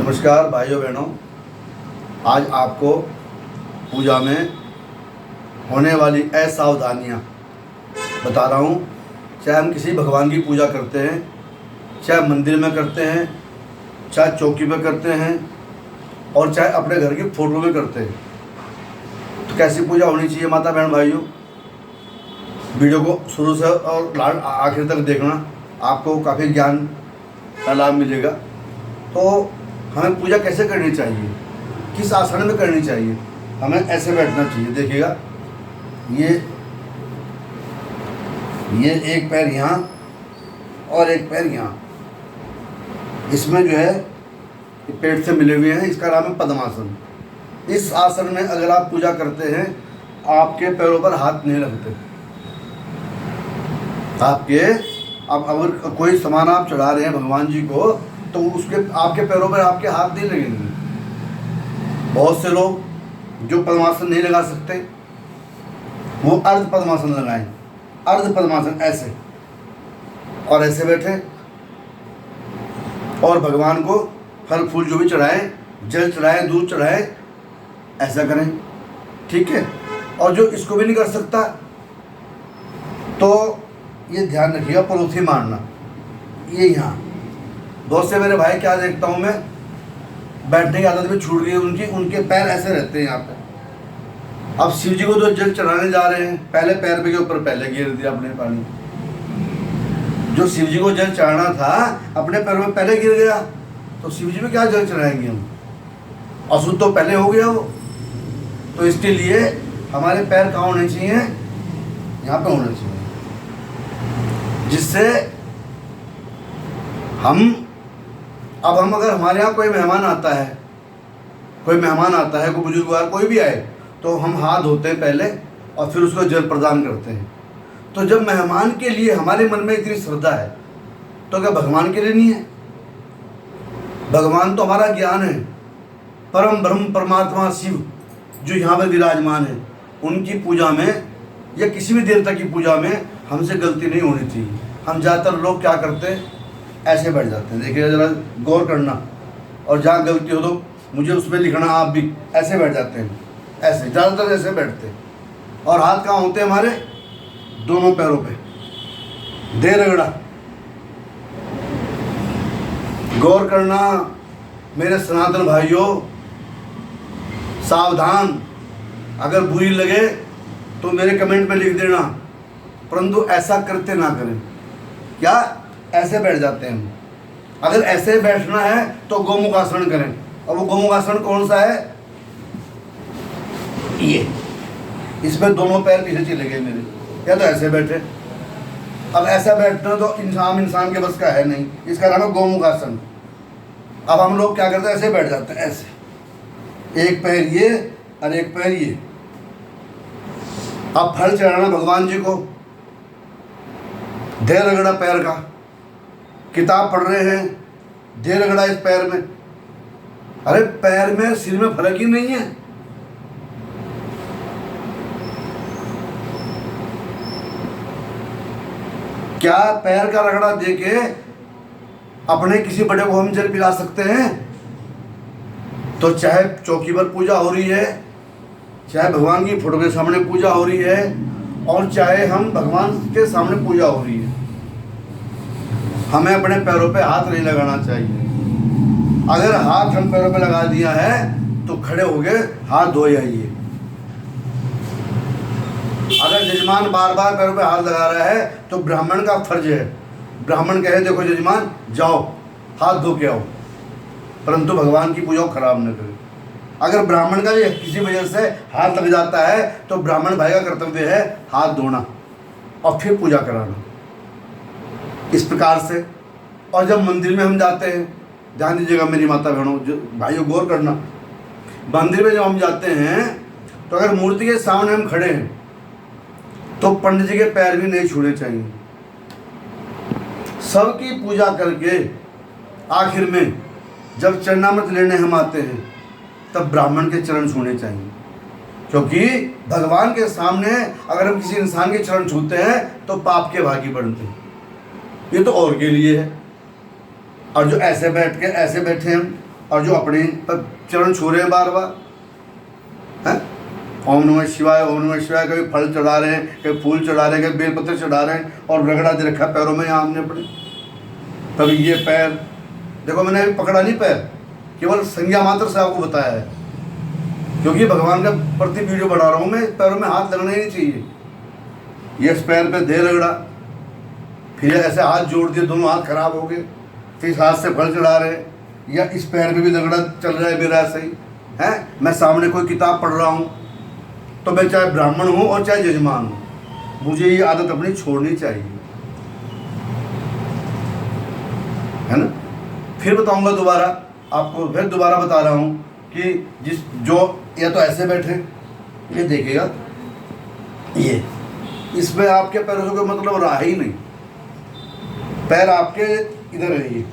नमस्कार भाइयों बहनों, आज आपको पूजा में होने वाली असावधानियाँ बता रहा हूँ। चाहे हम किसी भगवान की पूजा करते हैं, चाहे मंदिर में करते हैं, चाहे चौकी में करते हैं और चाहे अपने घर की फ़ोटो में करते हैं, तो कैसी पूजा होनी चाहिए माता बहन भाइयों। वीडियो को शुरू से और आखिर तक देखना, आपको काफ़ी ज्ञान का लाभ मिलेगा। तो हमें पूजा कैसे करनी चाहिए, किस आसन में करनी चाहिए। हमें ऐसे बैठना चाहिए। देखिएगा, ये एक पैर यहाँ और एक पैर यहाँ, इसमें जो है पेट से मिले हुए हैं। इसका नाम है पद्मासन। इस आसन में अगर आप पूजा करते हैं, आपके पैरों पर हाथ नहीं लगते। अब अगर कोई सामान आप चढ़ा रहे हैं भगवान जी को, तो उसके आपके पैरों पर आपके हाथ नहीं लगेंगे। बहुत से लोग जो पद्मासन नहीं लगा सकते, वो अर्ध पद्मासन लगाएं। अर्ध पद्मासन ऐसे और ऐसे बैठे और भगवान को फल फूल जो भी चढ़ाएं, जल चढ़ाएं, दूध चढ़ाएं, ऐसा करें, ठीक है। और जो इसको भी नहीं कर सकता, तो ये ध्यान रखिएगा, परोथी मारना। ये यहाँ बहुत से मेरे भाई क्या देखता हूँ मैं, बैठने की आदत भी छूट गई उनके पैर ऐसे रहते हैं यहाँ पे। अब शिव जी को जो जल चढ़ाने जा रहे हैं, पहले पैर पे के ऊपर पहले गिर दिया अपने पानी। जो शिव जी को जल चढ़ाना था अपने पैरों में पहले गिर गया, तो शिव जी में क्या जल चढ़ाएंगे हम। अशुद्ध तो पहले हो गया वो। तो इसके लिए हमारे पैर कहाँ होने चाहिए, यहाँ पे होने चाहिए, जिससे हम अगर हमारे यहाँ कोई मेहमान आता है, कोई बुजुर्ग कोई भी आए, तो हम हाथ धोते हैं पहले और फिर उसको जल प्रदान करते हैं। तो जब मेहमान के लिए हमारे मन में इतनी श्रद्धा है, तो क्या भगवान के लिए नहीं है? भगवान तो हमारा ज्ञान है, परम ब्रह्म परमात्मा शिव जो यहाँ पर विराजमान है। उनकी पूजा में या किसी भी देवता की पूजा में हमसे गलती नहीं होनी चाहिए। हम ज़्यादातर लोग क्या करते हैं, ऐसे बैठ जाते हैं। देखिए ज़रा गौर करना, और जहाँ गलती हो तो मुझे उसमें लिखना। आप भी ऐसे बैठ जाते हैं, ऐसे ज़्यादातर ऐसे बैठते हैं। और हाथ कहाँ होते हैं हमारे, दोनों पैरों पे, दे रगड़ा। गौर करना मेरे सनातन भाइयों, सावधान। अगर बुरी लगे तो मेरे कमेंट में लिख देना, परंतु ऐसा करते ना करें। क्या ऐसे बैठ जाते हैं हम। अगर ऐसे बैठना है तो गोमुखासन करें। और वो गोमुखासन कौन सा है, ये, इसमें दोनों पैर पीछे चले गए मेरे, या तो ऐसे बैठे। अब ऐसा बैठना तो इंसान के बस का है नहीं, इसका नाम है गोमुखासन। अब हम लोग क्या करते हैं, ऐसे बैठ जाते हैं, ऐसे एक पैर ये और एक पैर ये। अब फल चढ़ाना भगवान जी को, दे रगड़ा पैर का। किताब पढ़ रहे हैं, दे रगड़ा इस पैर में। अरे पैर में सिर में फर्क ही नहीं है। क्या पैर का रगड़ा देके अपने किसी बड़े को हम जल पिला सकते हैं? तो चाहे चौकी पर पूजा हो रही है, चाहे भगवान की फोटो के सामने पूजा हो रही है, और चाहे हम भगवान के सामने पूजा हो रही है, हमें अपने पैरों पे हाथ नहीं लगाना चाहिए। अगर हाथ हम पैरों पे लगा दिया है तो खड़े हो गए, हाथ धो आइए। अगर जजमान बार बार पैरों पे हाथ लगा रहा है तो ब्राह्मण का फर्ज है, ब्राह्मण कहे देखो जजमान जाओ हाथ धो के आओ, परंतु भगवान की पूजा खराब न करें। अगर ब्राह्मण का किसी वजह से हाथ लग जाता है तो ब्राह्मण भाई का कर्तव्य है हाथ धोना और फिर पूजा कराना, इस प्रकार से। और जब मंदिर में हम जाते हैं, ध्यान दीजिएगा मेरी माता बहनों, जो भाइयों गौर करना, मंदिर में जब हम जाते हैं तो अगर मूर्ति के सामने हम खड़े हैं तो पंडित जी के पैर भी नहीं छूने चाहिए। सबकी पूजा करके आखिर में जब चरणामृत लेने हम आते हैं तब ब्राह्मण के चरण छूने चाहिए, क्योंकि भगवान के सामने अगर हम किसी इंसान के चरण छूते हैं तो पाप के भागी बनते हैं। ये तो और के लिए है। और जो ऐसे बैठे हैं और जो अपने पर चरण छू रहे हैं बार बार, हैं, ओम नमः शिवाय ओम नमः शिवाय, कभी फल चढ़ा रहे हैं, कभी फूल चढ़ा रहे हैं, कभी बेलपत्र चढ़ा रहे हैं, और रगड़ा दे रखा है पैरों में यहाँ हमने अपने। कभी ये पैर देखो, मैंने अभी पकड़ा नहीं पैर, केवल संज्ञा मात्र से आपको बताया है, क्योंकि भगवान का प्रति वीडियो बना रहा हूँ मैं। पैरों में हाथ लगना ही नहीं चाहिए। ये इस पैर पे दे रगड़ा, फिर ऐसे हाथ जोड़ दिए, दोनों हाथ खराब हो गए, फिर इस हाथ से फल चढ़ा रहे हैं, या इस पैर पे भी रगड़ा चल रहा है मेरा ऐसे ही है। मैं सामने कोई किताब पढ़ रहा हूँ, तो मैं चाहे ब्राह्मण हूँ और चाहे यजमान हूँ, मुझे ये आदत अपनी छोड़नी चाहिए, है ना। फिर बताऊंगा दोबारा आपको, फिर दोबारा बता रहा हूँ कि जो या तो ऐसे बैठे, ये देखिएगा, ये इसमें आपके पैरों से कोई मतलब रहा ही नहीं, पैर आपके इधर है ये,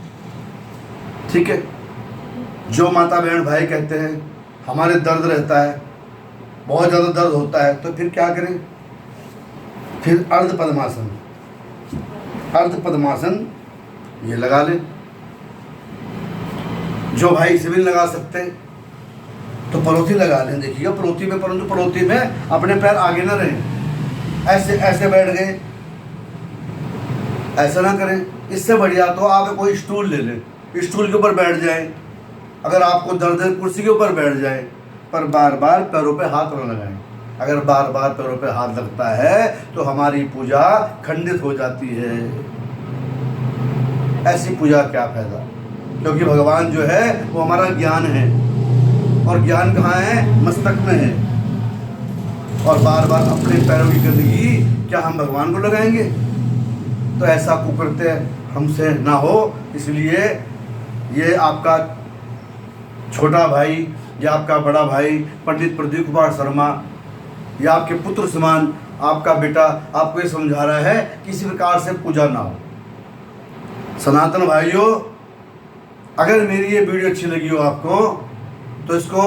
ठीक है। जो माता बहन भाई कहते हैं हमारे दर्द रहता है, बहुत ज़्यादा दर्द होता है, तो फिर क्या करें, फिर अर्ध पद्मासन, अर्ध पद्मासन ये लगा लें। जो भाई इसे भी लगा सकते तो पड़ोसी लगा लें। देखिएगा पड़ोसी में, परंतु पड़ोसी में अपने पैर आगे ना रहें, ऐसे ऐसे बैठ गए, ऐसा ना करें। इससे बढ़िया तो आप कोई स्टूल ले लें, स्टूल के ऊपर बैठ जाएं। अगर आपको दर्द है कुर्सी के ऊपर बैठ जाए, पर बार बार पैरों पे हाथ न लगाएं। अगर बार बार पैरों पे हाथ लगता है तो हमारी पूजा खंडित हो जाती है। ऐसी पूजा क्या फायदा, क्योंकि भगवान जो है वो हमारा ज्ञान है, और ज्ञान कहाँ है, मस्तक में है। और बार बार अपने पैरों की गंदगी क्या हम भगवान को लगाएंगे, तो ऐसा कुकृत्य हमसे ना हो। इसलिए ये आपका छोटा भाई या आपका बड़ा भाई पंडित प्रदीप कुमार शर्मा, या आपके पुत्र समान आपका बेटा आपको ये समझा रहा है कि किसी प्रकार से पूजा ना हो। सनातन भाइयों, अगर मेरी ये वीडियो अच्छी लगी हो आपको, तो इसको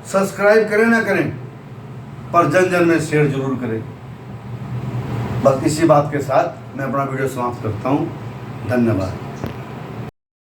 सब्सक्राइब करें ना करें, पर जन जन में शेयर जरूर करें। बस इसी बात के साथ मैं अपना वीडियो समाप्त करता हूँ। धन्यवाद।